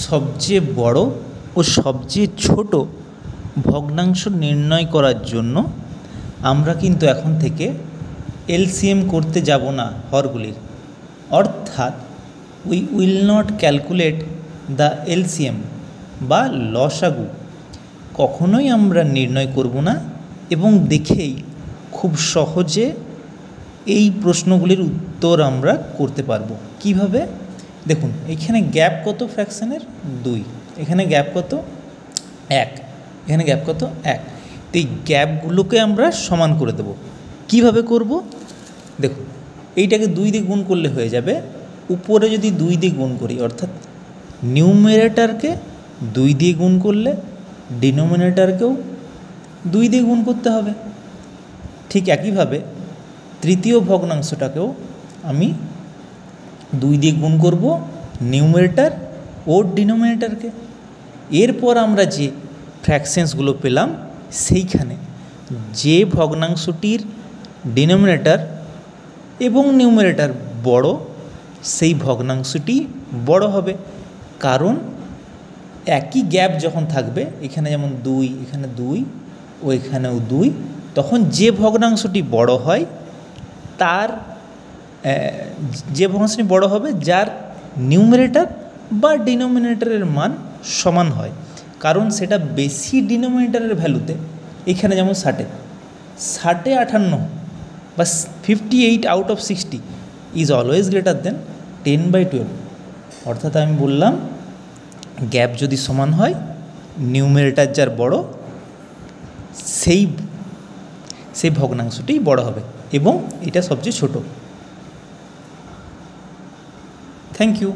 সবচেয়ে বড় ও সবচেয়ে ছোট ভগ্নাংশ নির্ণয় করার জন্য আমরা কিন্তু এখন থেকে এলসিএম করতে যাব না হরগুলির, অর্থাৎ we will not calculate the LCM বা লসাগু কখনোই আমরা নির্ণয় করব না এবং দেখেই খুব সহজে এই প্রশ্নগুলির উত্তর আমরা করতে পারবো। কিভাবে? দেখুন, এখানে গ্যাপ কত ফ্র্যাকশানের? 2, এখানে গ্যাপ কত? 1, এখানে গ্যাপ কত? 1। তো এই গ্যাপগুলোকে আমরা সমান করে দেব। কিভাবে করব? দেখুন, এইটাকে 2 দিয়ে গুণ করলে হয়ে যাবে। উপরে যদি 2 দিয়ে গুণ করি, অর্থাৎ নিউমারেটরকে 2 দিয়ে গুণ করলে ডিনোমিনেটরকেও 2 দিয়ে গুণ করতে হবে। ঠিক একইভাবে তৃতীয় ভগ্নাংশটাকেও আমি 2 দিয়ে গুণ করব নিউমারেটর ও ডিনোমিনেটরকে। এরপর আমরা যে ফ্র্যাকশনসগুলো পেলাম, সেইখানে যে ভগ্নাংশটির ডিনোমিনেটর এবং নিউমারেটর বড়, সেই ভগ্নাংশটি বড় হবে। কারণ একই গ্যাপ যখন থাকবে, এখানে যেমন 2, এখানে 2 ও এখানেও 2, তখন যে ভগ্নাংশটি বড় হয় তার যে ভগ্নাংশটি বড় হবে যার নিউমারেটর বা ডিনোমিনেটরের মান সমান হয়। কারণ সেটা বেশি ডিনোমিনেটরের ভ্যালুতে, এখানে যেমন 60 58 বা 58 out of 60 is always greater than 10/12। অর্থাৎ আমি বললাম, গ্যাপ যদি সমান হয়, নিউমারেটর যার বড় সেই ভগ্নাংশটি বড় হবে এবং এটা সবচেয়ে ছোট। Thank you.